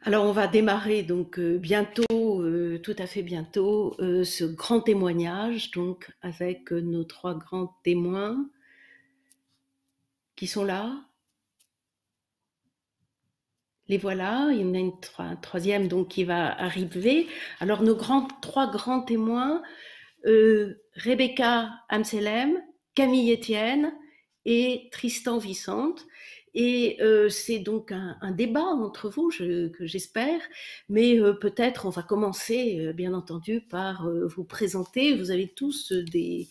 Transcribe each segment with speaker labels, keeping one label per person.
Speaker 1: Alors, on va démarrer donc bientôt, tout à fait bientôt, ce grand témoignage, donc avec nos trois grands témoins qui sont là. Les voilà. Il y en a un troisième donc qui va arriver. Alors, nos trois grands témoins, Rebecca Amselem, Camille Etienne et Tristan Vicente. Et c'est donc un débat entre vous, que j'espère, mais peut-être on va commencer, bien entendu, par vous présenter. Vous avez tous des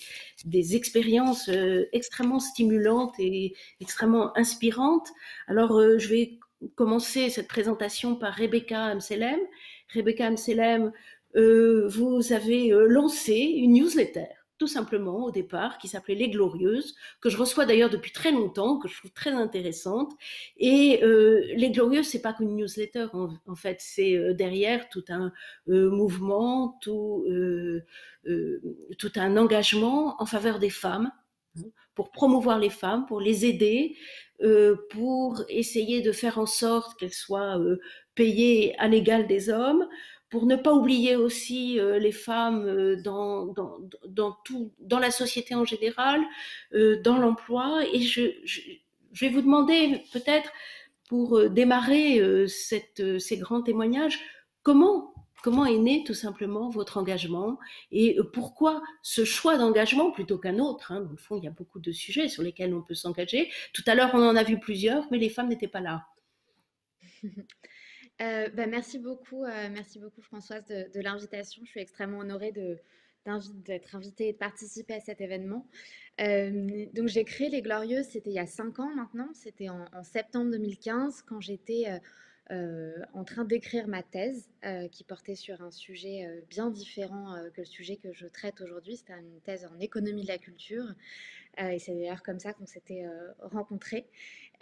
Speaker 1: expériences extrêmement stimulantes et extrêmement inspirantes. Alors, je vais commencer cette présentation par Rebecca Amselem. Rebecca Amselem, vous avez lancé une newsletter, tout simplement, au départ, qui s'appelait Les Glorieuses, que je reçois d'ailleurs depuis très longtemps, que je trouve très intéressante. Et Les Glorieuses, c'est pas qu'une newsletter, en fait, c'est derrière tout un mouvement, tout un engagement en faveur des femmes, pour promouvoir les femmes, pour les aider, pour essayer de faire en sorte qu'elles soient payées à l'égal des hommes, pour ne pas oublier aussi les femmes dans la société en général, dans l'emploi. Et je vais vous demander peut-être, pour démarrer ces grands témoignages, comment comment est né tout simplement votre engagement et pourquoi ce choix d'engagement plutôt qu'un autre, hein. Dans le fond, il y a beaucoup de sujets sur lesquels on peut s'engager. Tout à l'heure, on en a vu plusieurs, mais les femmes n'étaient pas là.
Speaker 2: Merci beaucoup Françoise de l'invitation. Je suis extrêmement honorée d'être invitée et de participer à cet événement. Donc j'ai créé Les Glorieuses, c'était il y a 5 ans maintenant, c'était en septembre 2015 quand j'étais en train d'écrire ma thèse qui portait sur un sujet bien différent que le sujet que je traite aujourd'hui. C'était une thèse en économie de la culture et c'est d'ailleurs comme ça qu'on s'était rencontrés.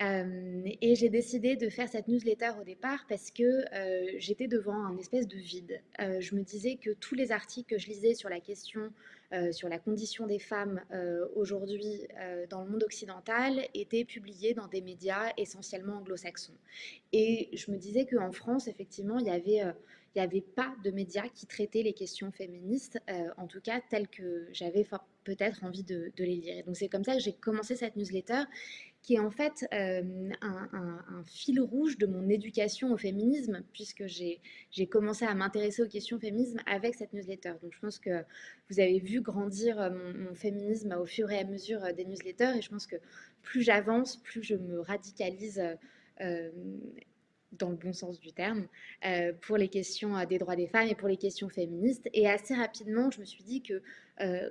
Speaker 2: Et j'ai décidé de faire cette newsletter au départ parce que j'étais devant un espèce de vide. Je me disais que tous les articles que je lisais sur la question, sur la condition des femmes aujourd'hui dans le monde occidental étaient publiés dans des médias essentiellement anglo-saxons. Et je me disais qu'en France, effectivement, il y avait pas de médias qui traitaient les questions féministes, en tout cas telles que j'avais peut-être envie de les lire. Et donc c'est comme ça que j'ai commencé cette newsletter qui est en fait un fil rouge de mon éducation au féminisme, puisque j'ai commencé à m'intéresser aux questions féminisme avec cette newsletter. Donc je pense que vous avez vu grandir mon féminisme au fur et à mesure des newsletters, et je pense que plus j'avance, plus je me radicalise. Euh, dans le bon sens du terme, pour les questions des droits des femmes et pour les questions féministes. Et assez rapidement, je me suis dit que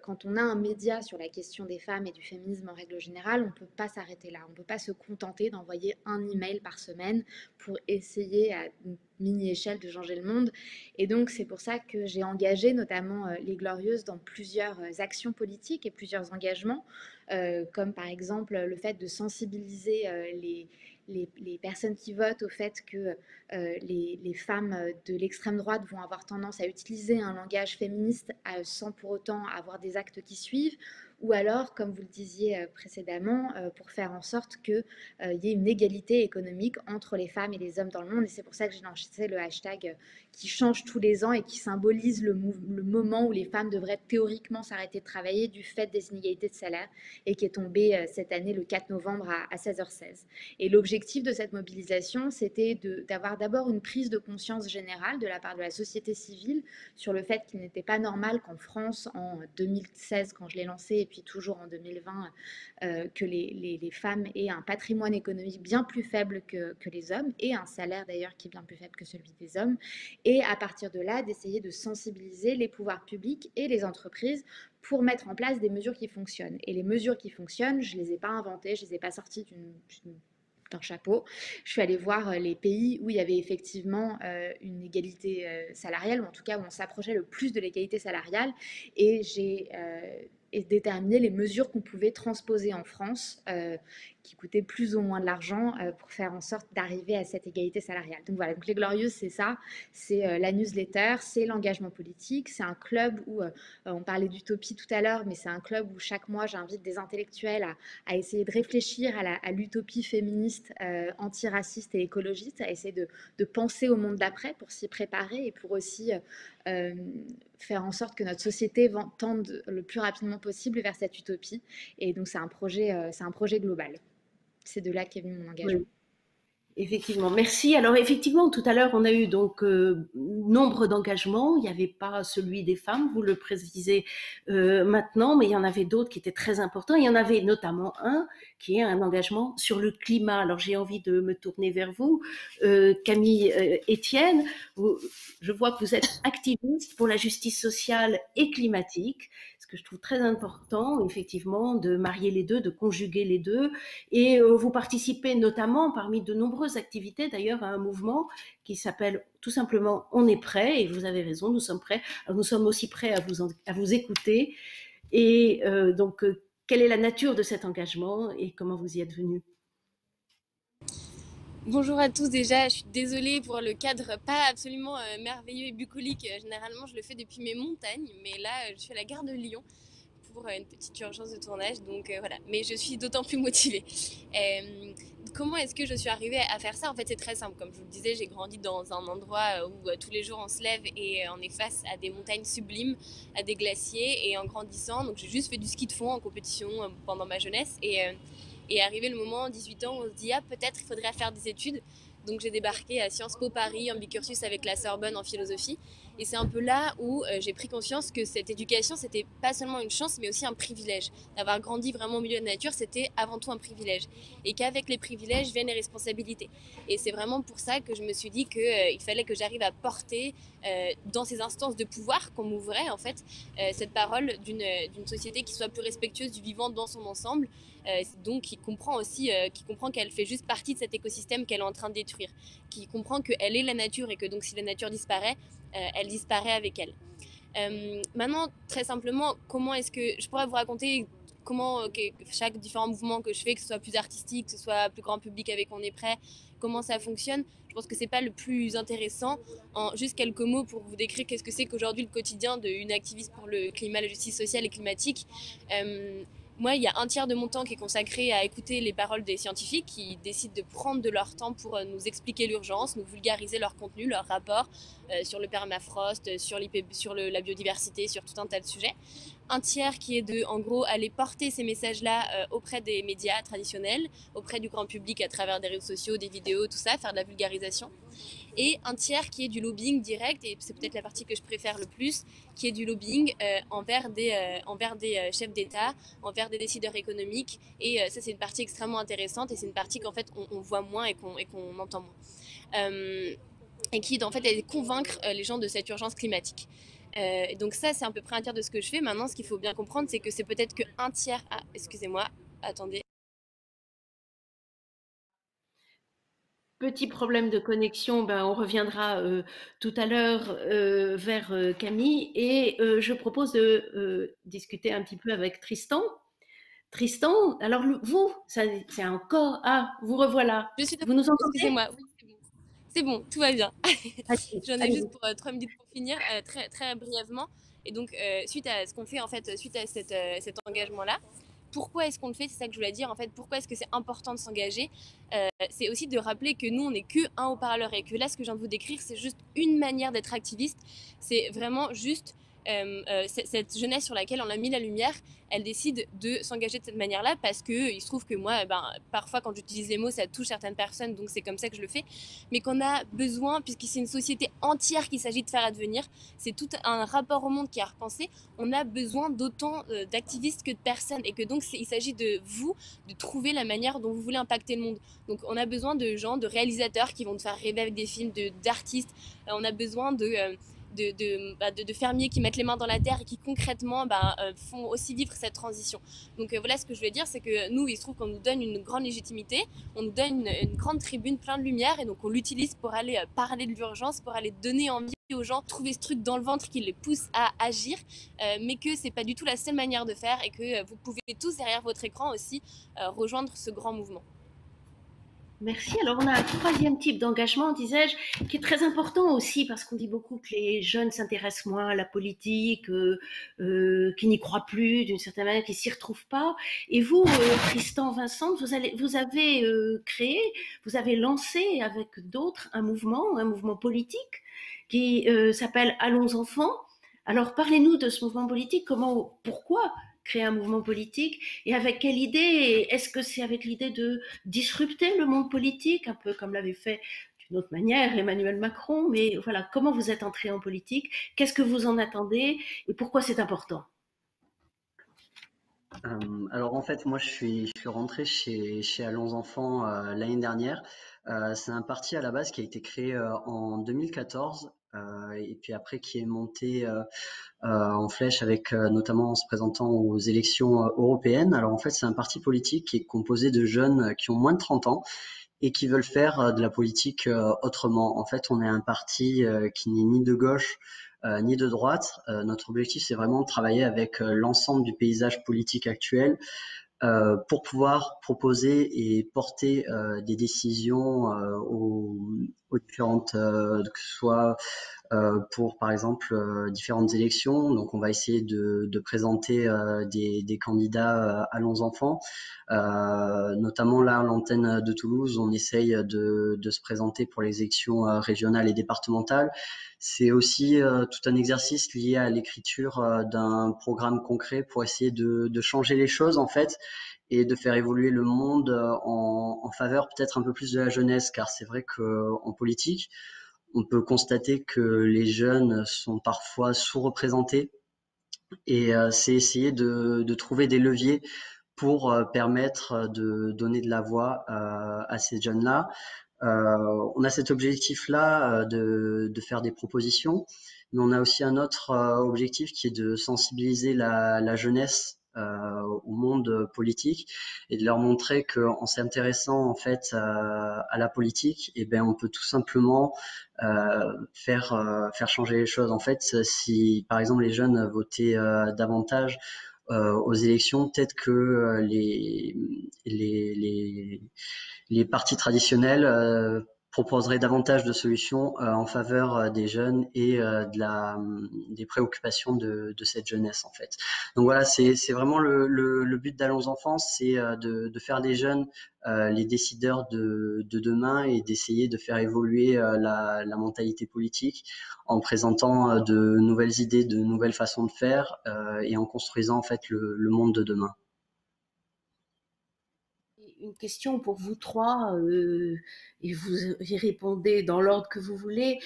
Speaker 2: quand on a un média sur la question des femmes et du féminisme en règle générale, on ne peut pas s'arrêter là. On ne peut pas se contenter d'envoyer un email par semaine pour essayer à une mini-échelle de changer le monde. Et donc, c'est pour ça que j'ai engagé notamment les Glorieuses dans plusieurs actions politiques et plusieurs engagements, comme par exemple le fait de sensibiliser les personnes qui votent au fait que les femmes de l'extrême droite vont avoir tendance à utiliser un langage féministe sans pour autant avoir des actes qui suivent, ou alors, comme vous le disiez précédemment, pour faire en sorte qu'il y ait une égalité économique entre les femmes et les hommes dans le monde. Et c'est pour ça que j'ai lancé le hashtag qui change tous les ans et qui symbolise le moment où les femmes devraient théoriquement s'arrêter de travailler du fait des inégalités de salaire, et qui est tombé cette année le 4 novembre à 16h16. Et l'objectif de cette mobilisation, c'était d'avoir d'abord une prise de conscience générale de la part de la société civile sur le fait qu'il n'était pas normal qu'en France, en 2016, quand je l'ai lancé, et puis toujours en 2020, que les femmes aient un patrimoine économique bien plus faible que les hommes, et un salaire d'ailleurs qui est bien plus faible que celui des hommes. Et à partir de là, d'essayer de sensibiliser les pouvoirs publics et les entreprises pour mettre en place des mesures qui fonctionnent. Et les mesures qui fonctionnent, je ne les ai pas inventées, je ne les ai pas sorties d'un chapeau. Je suis allée voir les pays où il y avait effectivement une égalité salariale, ou en tout cas où on s'approchait le plus de l'égalité salariale, et j'ai déterminé les mesures qu'on pouvait transposer en France, qui coûtait plus ou moins de l'argent pour faire en sorte d'arriver à cette égalité salariale. Donc voilà, donc les Glorieuses, c'est ça, c'est la newsletter, c'est l'engagement politique, c'est un club où, on parlait d'utopie tout à l'heure, mais c'est un club où chaque mois j'invite des intellectuels à essayer de réfléchir à l'utopie féministe, antiraciste et écologiste, à essayer de penser au monde d'après pour s'y préparer et pour aussi faire en sorte que notre société tende le plus rapidement possible vers cette utopie. Et donc c'est un projet global. C'est de là qu'est venu mon engagement.
Speaker 1: Oui. Effectivement, merci. Alors effectivement, tout à l'heure, on a eu donc nombre d'engagements. Il n'y avait pas celui des femmes, vous le précisez maintenant, mais il y en avait d'autres qui étaient très importants. Il y en avait notamment un qui est un engagement sur le climat. Alors j'ai envie de me tourner vers vous, Camille Etienne. Je vois que vous êtes activiste pour la justice sociale et climatique, ce que je trouve très important, effectivement, de marier les deux, de conjuguer les deux. Et vous participez notamment, parmi de nombreuses activités d'ailleurs, à un mouvement qui s'appelle tout simplement On est prêt, et vous avez raison, nous sommes prêts. Alors, nous sommes aussi prêts à vous écouter. Et donc, quelle est la nature de cet engagement et comment vous y êtes venu?
Speaker 3: Bonjour à tous déjà, je suis désolée pour le cadre pas absolument merveilleux et bucolique. Généralement je le fais depuis mes montagnes, mais là je suis à la gare de Lyon pour une petite urgence de tournage, donc voilà. Mais je suis d'autant plus motivée. Comment est-ce que je suis arrivée à faire ça? En fait c'est très simple, comme je vous le disais, j'ai grandi dans un endroit où tous les jours on se lève et on est face à des montagnes sublimes, à des glaciers, et en grandissant, donc j'ai juste fait du ski de fond en compétition pendant ma jeunesse, et arrivé le moment, 18 ans, où on se dit « Ah, peut-être il faudrait faire des études ». Donc j'ai débarqué à Sciences Po Paris en bicursus avec la Sorbonne en philosophie. Et c'est un peu là où j'ai pris conscience que cette éducation, c'était pas seulement une chance, mais aussi un privilège. D'avoir grandi vraiment au milieu de la nature, c'était avant tout un privilège. Et qu'avec les privilèges viennent les responsabilités. Et c'est vraiment pour ça que je me suis dit qu'il fallait que j'arrive à porter dans ces instances de pouvoir qu'on m'ouvrait, en fait, cette parole d'une société qui soit plus respectueuse du vivant dans son ensemble. Donc qui comprend aussi, qui comprend qu'elle fait juste partie de cet écosystème qu'elle est en train de détruire, qui comprend qu'elle est la nature et que donc si la nature disparaît, elle disparaît avec elle. Maintenant, très simplement, comment est-ce que je pourrais vous raconter comment chaque différent mouvement que je fais, que ce soit plus artistique, que ce soit plus grand public avec On est prêt, comment ça fonctionne. Je pense que c'est pas le plus intéressant. En juste quelques mots pour vous décrire qu'est-ce que c'est qu'aujourd'hui le quotidien d'une activiste pour le climat, la justice sociale et climatique. Moi, il y a un tiers de mon temps qui est consacré à écouter les paroles des scientifiques qui décident de prendre de leur temps pour nous expliquer l'urgence, nous vulgariser leur contenu, leur rapport sur le permafrost, sur la biodiversité, sur tout un tas de sujets. Un tiers qui est de, en gros, aller porter ces messages-là auprès des médias traditionnels, auprès du grand public à travers des réseaux sociaux, des vidéos, tout ça, faire de la vulgarisation. Et un tiers qui est du lobbying direct, et c'est peut-être la partie que je préfère le plus, qui est du lobbying envers des chefs d'État, envers des décideurs économiques. Et ça, c'est une partie extrêmement intéressante, et c'est une partie qu'en fait, on voit moins et qu'on entend moins. Et qui, en fait, est de convaincre les gens de cette urgence climatique. Donc ça, c'est à peu près un tiers de ce que je fais. Maintenant, ce qu'il faut bien comprendre, c'est que c'est peut-être qu'un tiers... Ah, excusez-moi, attendez.
Speaker 1: Petit problème de connexion, ben, on reviendra tout à l'heure vers Camille, et je propose de discuter un petit peu avec Tristan. Tristan, alors vous, c'est encore... Ah, vous revoilà.
Speaker 3: Je suis de...
Speaker 1: Vous nous entendez?
Speaker 3: Excusez-moi, oui, c'est bon. C'est bon, tout va bien. J'en ai
Speaker 1: Allez.
Speaker 3: juste pour 3 minutes pour finir, très, très brièvement. Et donc, suite à ce qu'on fait, en fait, suite à cet engagement-là, pourquoi est-ce qu'on le fait? C'est ça que je voulais dire. En fait, pourquoi est-ce que c'est important de s'engager? C'est aussi de rappeler que nous, on n'est que un haut-parleur, et que là, ce que je viens de vous décrire, c'est juste une manière d'être activiste. C'est vraiment juste cette jeunesse sur laquelle on a mis la lumière, elle décide de s'engager de cette manière-là parce qu'il se trouve que moi, parfois quand j'utilise les mots, ça touche certaines personnes, donc c'est comme ça que je le fais, mais qu'on a besoin, puisque c'est une société entière qu'il s'agit de faire advenir, c'est tout un rapport au monde qui est à repenser, on a besoin d'autant d'activistes que de personnes, et que donc il s'agit de vous, de trouver la manière dont vous voulez impacter le monde. Donc on a besoin de gens, de réalisateurs qui vont te faire rêver avec des films, d'artistes, on a besoin de fermiers qui mettent les mains dans la terre et qui concrètement font aussi vivre cette transition. Donc voilà, ce que je veux dire, c'est que nous, il se trouve qu'on nous donne une grande légitimité, on nous donne une grande tribune, plein de lumière, et donc on l'utilise pour aller parler de l'urgence, pour aller donner envie aux gens, trouver ce truc dans le ventre qui les pousse à agir, mais que c'est pas du tout la seule manière de faire et que vous pouvez tous derrière votre écran aussi rejoindre ce grand mouvement.
Speaker 1: Merci. Alors, on a un troisième type d'engagement, disais-je, qui est très important aussi, parce qu'on dit beaucoup que les jeunes s'intéressent moins à la politique, qui n'y croient plus d'une certaine manière, qui s'y retrouvent pas. Et vous, Tristan Vincent, vous avez créé, vous avez lancé avec d'autres un mouvement politique qui s'appelle Allons enfants. Alors, parlez-nous de ce mouvement politique. Pourquoi créer un mouvement politique et avec quelle idée? Est-ce que c'est avec l'idée de disrupter le monde politique, un peu comme l'avait fait d'une autre manière Emmanuel Macron? Mais voilà, comment vous êtes entré en politique? Qu'est-ce que vous en attendez? Et pourquoi c'est important?
Speaker 4: Alors en fait, moi je suis rentré chez Allons Enfants l'année dernière. C'est un parti à la base qui a été créé en 2014 et puis après qui est monté en flèche avec notamment en se présentant aux élections européennes. Alors en fait, c'est un parti politique qui est composé de jeunes qui ont moins de 30 ans et qui veulent faire de la politique autrement. En fait, on est un parti qui n'est ni de gauche ni de droite. Notre objectif, c'est vraiment de travailler avec l'ensemble du paysage politique actuel pour pouvoir proposer et porter des décisions aux différentes, que ce soit pour par exemple différentes élections. Donc on va essayer de présenter des candidats Allons Enfants. Notamment là, à l'antenne de Toulouse, on essaye de se présenter pour les élections régionales et départementales. C'est aussi tout un exercice lié à l'écriture d'un programme concret pour essayer de changer les choses en fait et de faire évoluer le monde en faveur peut-être un peu plus de la jeunesse, car c'est vrai qu'en politique, on peut constater que les jeunes sont parfois sous-représentés et c'est essayer de trouver des leviers pour permettre de donner de la voix à ces jeunes-là. On a cet objectif-là de faire des propositions, mais on a aussi un autre objectif qui est de sensibiliser la jeunesse au monde politique et de leur montrer qu'en s'intéressant en fait à la politique, eh ben on peut tout simplement faire changer les choses. En fait, si par exemple les jeunes votaient davantage aux élections, peut-être que les, les, les partis traditionnels proposeraient davantage de solutions en faveur des jeunes et des préoccupations de cette jeunesse en fait. Donc voilà, c'est vraiment le but d'Allons Enfants, c'est de faire des jeunes les décideurs de demain et d'essayer de faire évoluer la mentalité politique en présentant de nouvelles idées, de nouvelles façons de faire et en construisant en fait le monde de demain.
Speaker 1: Une question pour vous trois, et vous y répondez dans l'ordre que vous voulez.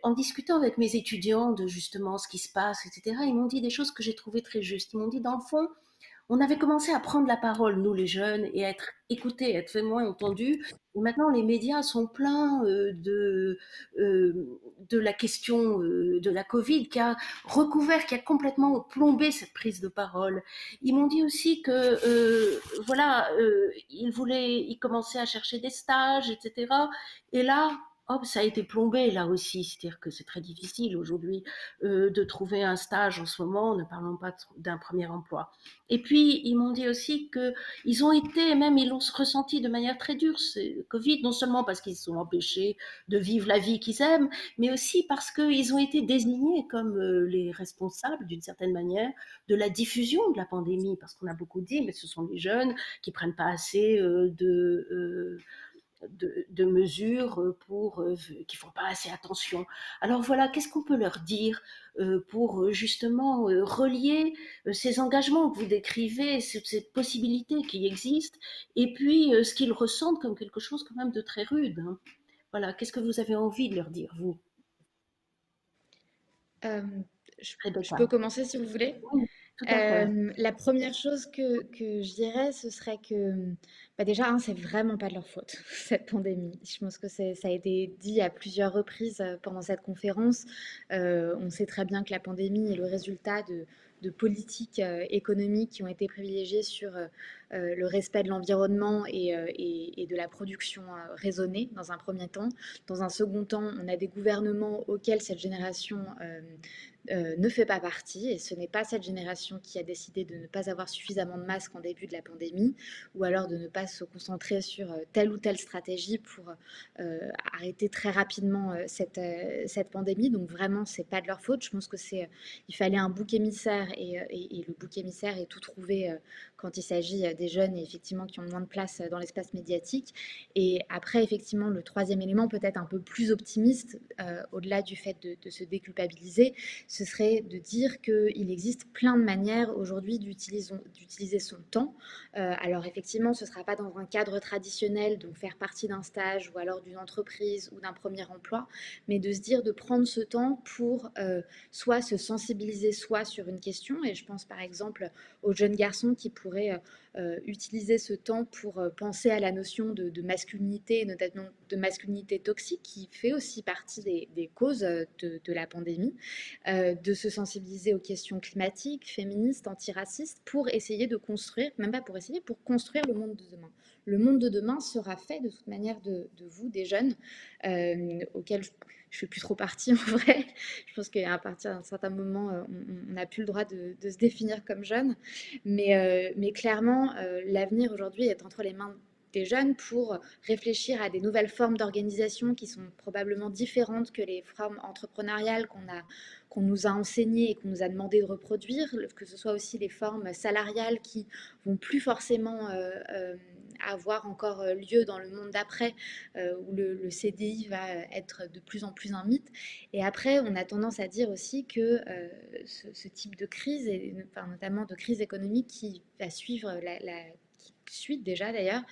Speaker 1: En discutant avec mes étudiants de justement ce qui se passe, etc., ils m'ont dit des choses que j'ai trouvées très justes. Ils m'ont dit, dans le fond, on avait commencé à prendre la parole, nous les jeunes, et à être écoutés, à être vraiment entendus. Et maintenant, les médias sont pleins de la question de la Covid qui a recouvert, qui a complètement plombé cette prise de parole. Ils m'ont dit aussi que, voilà, ils commençaient à chercher des stages, etc. Et là, hop, ça a été plombé là aussi, c'est-à-dire que c'est très difficile aujourd'hui de trouver un stage en ce moment, ne parlons pas d'un premier emploi. Et puis, ils m'ont dit aussi qu'ils ont été, même ils l'ont ressenti de manière très dure, ce Covid, non seulement parce qu'ils sont empêchés de vivre la vie qu'ils aiment, mais aussi parce qu'ils ont été désignés comme les responsables, d'une certaine manière, de la diffusion de la pandémie, parce qu'on a beaucoup dit, mais ce sont les jeunes qui prennent pas assez de mesures qui font pas assez attention. Alors voilà, qu'est-ce qu'on peut leur dire pour justement relier ces engagements que vous décrivez, cette possibilité qui existe, et puis ce qu'ils ressentent comme quelque chose quand même de très rude, hein. Voilà, qu'est-ce que vous avez envie de leur dire, vous,
Speaker 2: Euh, je peux
Speaker 1: Rebecca?
Speaker 2: commencer si vous voulez.
Speaker 1: Oui, tout à fait.
Speaker 2: La première chose que je dirais, ce serait que bah déjà, hein, c'est vraiment pas de leur faute, cette pandémie. Je pense que ça a été dit à plusieurs reprises pendant cette conférence. On sait très bien que la pandémie est le résultat de politiques économiques qui ont été privilégiées sur le respect de l'environnement et de la production raisonnée dans un premier temps. Dans un second temps, on a des gouvernements auxquels cette génération ne fait pas partie, et ce n'est pas cette génération qui a décidé de ne pas avoir suffisamment de masques en début de la pandémie, ou alors de ne pas se concentrer sur telle ou telle stratégie pour arrêter très rapidement cette pandémie. Donc vraiment, c'est pas de leur faute. Je pense que il fallait un bouc émissaire, et le bouc émissaire est tout trouvé quand il s'agit des jeunes, et effectivement qui ont moins de place dans l'espace médiatique. Et après, effectivement, le troisième élément, peut-être un peu plus optimiste, au-delà du fait de se déculpabiliser, ce serait de dire qu'il existe plein de manières aujourd'hui d'utiliser son temps. Alors effectivement, ce ne sera pas dans un cadre traditionnel, donc faire partie d'un stage ou alors d'une entreprise ou d'un premier emploi, mais de se dire de prendre ce temps pour soit se sensibiliser soit sur une question, et je pense par exemple aux jeunes garçons qui pourraient utiliser ce temps pour penser à la notion de masculinité, notamment de masculinité toxique, qui fait aussi partie des causes de la pandémie, de se sensibiliser aux questions climatiques, féministes, antiracistes, pour essayer de construire, même pas pour essayer, pour construire le monde de demain. Le monde de demain sera fait de toute manière de vous, des jeunes, auxquels je ne fais plus trop partie en vrai. Je pense qu'à partir d'un certain moment, on n'a plus le droit de se définir comme jeune. Mais clairement, l'avenir aujourd'hui est entre les mains des jeunes pour réfléchir à des nouvelles formes d'organisation qui sont probablement différentes que les formes entrepreneuriales qu'on nous a enseignées et qu'on nous a demandé de reproduire, que ce soit aussi les formes salariales qui vont plus forcément avoir encore lieu dans le monde d'après, où le CDI va être de plus en plus un mythe. Et après, on a tendance à dire aussi que ce type de crise, et notamment de crise économique qui va suivre qui suit déjà d'ailleurs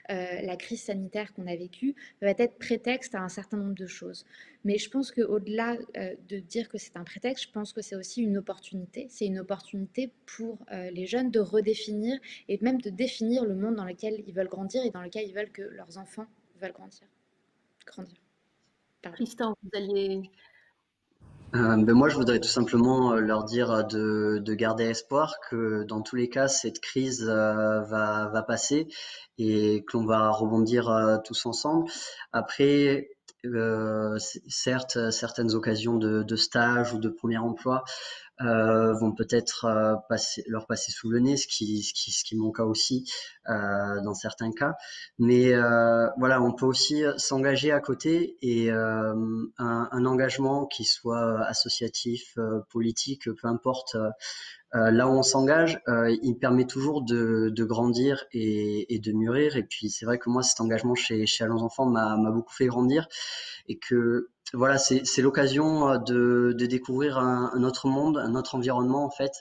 Speaker 2: la crise sanitaire qu'on a vécue, va être prétexte à un certain nombre de choses. Mais je pense qu'au-delà de dire que c'est un prétexte, je pense que c'est aussi une opportunité. C'est une opportunité pour les jeunes de redéfinir et même de définir le monde dans lequel ils veulent grandir et dans lequel ils veulent que leurs enfants veulent grandir.
Speaker 1: Pardon. Tristan, vous alliez...
Speaker 4: Moi, je voudrais tout simplement leur dire de garder espoir, que dans tous les cas, cette crise va passer et que l'on va rebondir tous ensemble. Après, certes, certaines occasions de stage ou de premier emploi vont peut-être leur passer sous le nez, ce qui est mon cas aussi dans certains cas. Mais voilà, on peut aussi s'engager à côté, et un engagement qui soit associatif, politique, peu importe. Là où on s'engage, il permet toujours de grandir et de mûrir. Et puis c'est vrai que moi, cet engagement chez Allons Enfants m'a beaucoup fait grandir, et que voilà, c'est l'occasion de découvrir un autre monde, un autre environnement en fait,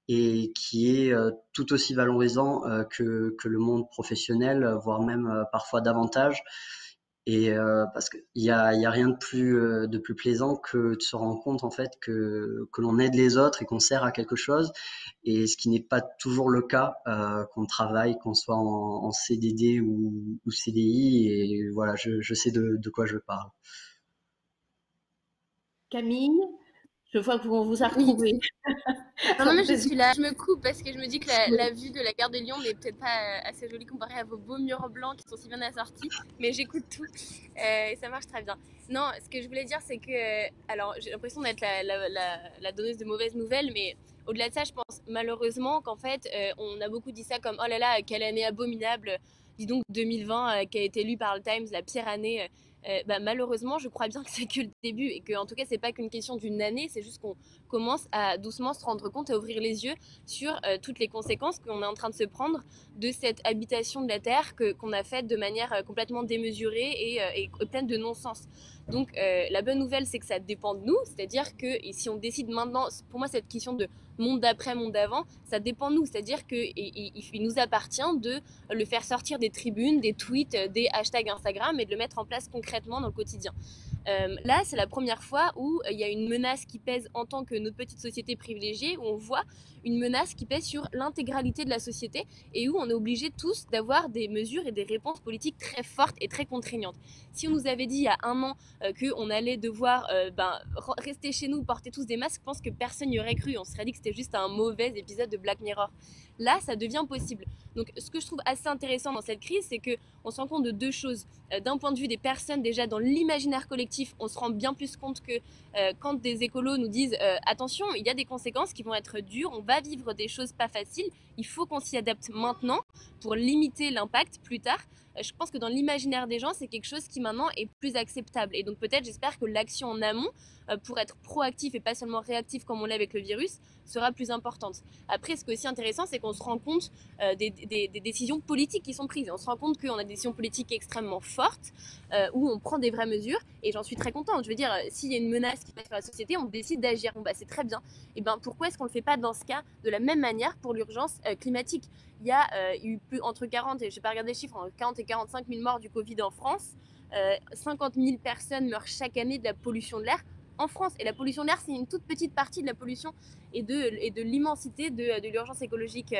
Speaker 4: et qui est tout aussi valorisant que le monde professionnel, voire même parfois davantage. Et parce qu'il y a rien de plus plaisant que de se rendre compte en fait que l'on aide les autres et qu'on sert à quelque chose, et ce qui n'est pas toujours le cas qu'on travaille, qu'on soit en CDD ou CDI. Et voilà, je sais de quoi je parle.
Speaker 1: Camille, je vois qu'on vous a retrouvé.
Speaker 3: Non, mais je suis là. Je me coupe parce que je me dis que la vue de la gare de Lyon n'est peut-être pas assez jolie comparée à vos beaux murs blancs qui sont si bien assortis. Mais j'écoute tout et ça marche très bien. Non, ce que je voulais dire, c'est que... alors, j'ai l'impression d'être la donneuse de mauvaises nouvelles, mais au-delà de ça, je pense malheureusement qu'en fait, on a beaucoup dit ça comme « Oh là là, quelle année abominable !» Dis donc 2020 qui a été élue par le Times la pire année. Malheureusement, je crois bien que c'est que le début, et que en tout cas, c'est pas qu'une question d'une année, c'est juste qu'on commence à doucement se rendre compte et ouvrir les yeux sur toutes les conséquences qu'on est en train de se prendre de cette habitation de la Terre qu'on a faite de manière complètement démesurée et pleine de non-sens. Donc la bonne nouvelle, c'est que ça dépend de nous, c'est-à-dire que et si on décide maintenant, pour moi cette question de monde d'après, monde d'avant, ça dépend de nous, c'est-à-dire qu'il nous appartient de le faire sortir des tribunes, des tweets, des hashtags Instagram, et de le mettre en place concrètement dans le quotidien. Là, c'est la première fois où il y a une menace qui pèse en tant que notre petite société privilégiée, où on voit une menace qui pèse sur l'intégralité de la société, et où on est obligés tous d'avoir des mesures et des réponses politiques très fortes et très contraignantes. Si on nous avait dit il y a un an qu'on allait devoir rester chez nous, porter tous des masques, je pense que personne n'y aurait cru. On se serait dit que c'était juste un mauvais épisode de Black Mirror. là, ça devient possible. Donc, ce que je trouve assez intéressant dans cette crise, c'est qu'on se rend compte de deux choses. D'un point de vue des personnes, déjà dans l'imaginaire collectif, on se rend bien plus compte que quand des écolos nous disent attention, il y a des conséquences qui vont être dures, on va vivre des choses pas faciles, il faut qu'on s'y adapte maintenant pour limiter l'impact plus tard. Je pense que dans l'imaginaire des gens, c'est quelque chose qui maintenant est plus acceptable. Et donc peut-être, j'espère que l'action en amont, pour être proactif et pas seulement réactif comme on l'est avec le virus, sera plus importante. Après, ce qui est aussi intéressant, c'est qu'on se rend compte des décisions politiques qui sont prises. Et on se rend compte qu'on a des décisions politiques extrêmement fortes, où on prend des vraies mesures. Et j'en suis très contente. Je veux dire, s'il y a une menace qui passe sur la société, on décide d'agir. Bon, bah, c'est très bien. Et ben, pourquoi est-ce qu'on ne le fait pas dans ce cas de la même manière pour l'urgence climatique? Il y a eu plus, entre 40 et je n'ai pas regardé les chiffres, entre 40 et 45 000 morts du Covid en France. 50 000 personnes meurent chaque année de la pollution de l'air en France. Et la pollution de l'air, c'est une toute petite partie de la pollution et de l'immensité de l'urgence écologique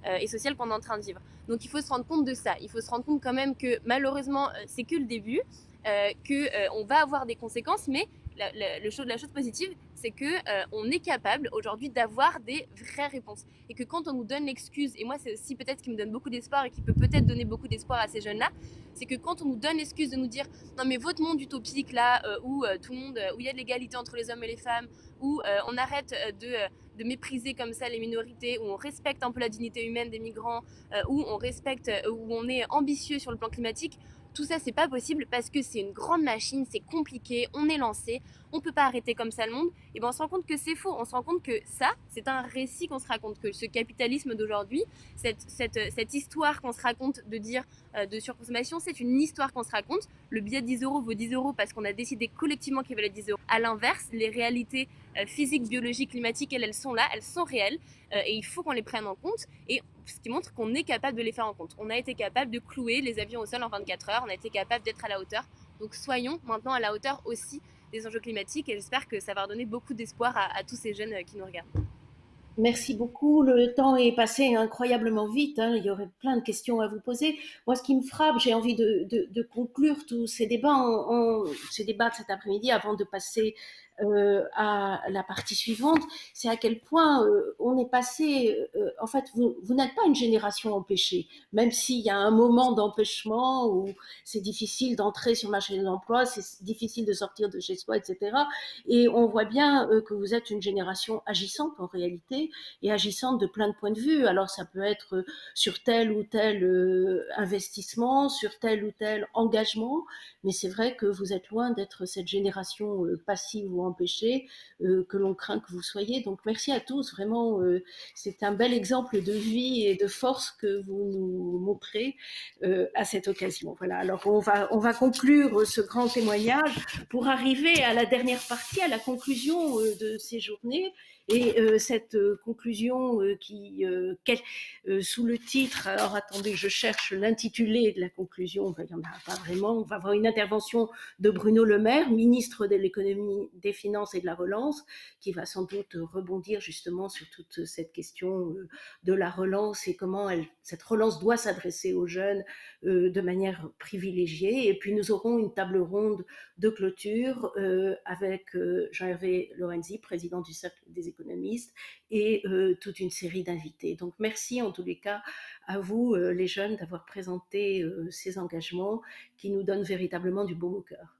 Speaker 3: et sociale qu'on est en train de vivre. Donc il faut se rendre compte de ça. Il faut se rendre compte quand même que malheureusement, c'est que le début, qu'on va avoir des conséquences, mais la chose positive, c'est qu'on est capable aujourd'hui d'avoir des vraies réponses. Et que quand on nous donne l'excuse, et moi c'est aussi peut-être ce qui me donne beaucoup d'espoir et qui peut peut-être donner beaucoup d'espoir à ces jeunes-là, c'est que quand on nous donne l'excuse de nous dire non mais votre monde utopique là, où tout le monde, où il y a de l'égalité entre les hommes et les femmes, où on arrête de mépriser comme ça les minorités, où on respecte un peu la dignité humaine des migrants, où on respecte, où on est ambitieux sur le plan climatique, tout ça, c'est pas possible parce que c'est une grande machine, c'est compliqué, on est lancé, on peut pas arrêter comme ça le monde. Et ben on se rend compte que c'est faux, on se rend compte que ça, c'est un récit qu'on se raconte, que ce capitalisme d'aujourd'hui, cette histoire qu'on se raconte de dire de surconsommation, c'est une histoire qu'on se raconte. Le billet de 10 euros vaut 10 euros parce qu'on a décidé collectivement qu'il valait 10 euros. À l'inverse, les réalités physiques, biologiques, climatiques, elles sont là, elles sont réelles et il faut qu'on les prenne en compte. Et ce qui montre qu'on est capable de les faire en compte. On a été capable de clouer les avions au sol en 24 heures, on a été capable d'être à la hauteur. Donc soyons maintenant à la hauteur aussi des enjeux climatiques et j'espère que ça va redonner beaucoup d'espoir à tous ces jeunes qui nous regardent.
Speaker 1: Merci beaucoup. Le temps est passé incroyablement vite, hein. Il y aurait plein de questions à vous poser. Moi, ce qui me frappe, j'ai envie de conclure tous ces débats, ces débats de cet après-midi avant de passer à la partie suivante, c'est à quel point on est passé. En fait, vous n'êtes pas une génération empêchée, même s'il y a un moment d'empêchement où c'est difficile d'entrer sur le marché de l'emploi, c'est difficile de sortir de chez soi, etc. Et on voit bien que vous êtes une génération agissante en réalité et agissante de plein de points de vue. Alors ça peut être sur tel ou tel investissement, sur tel ou tel engagement, mais c'est vrai que vous êtes loin d'être cette génération passive ou empêchée que l'on craint que vous soyez. Donc merci à tous, vraiment c'est un bel exemple de vie et de force que vous nous montrez à cette occasion. Voilà, alors on va conclure ce grand témoignage pour arriver à la dernière partie, à la conclusion de ces journées. Et cette conclusion qui, sous le titre, alors attendez, je cherche l'intitulé de la conclusion, il n'y en a pas vraiment, on va avoir une intervention de Bruno Le Maire, ministre de l'économie, des finances et de la relance, qui va sans doute rebondir justement sur toute cette question de la relance et comment cette relance doit s'adresser aux jeunes de manière privilégiée. Et puis nous aurons une table ronde de clôture avec Jean-Hervé Lorenzi, président du Cercle des économistes, et toute une série d'invités. Donc merci en tous les cas à vous, les jeunes, d'avoir présenté ces engagements qui nous donnent véritablement du baume au cœur.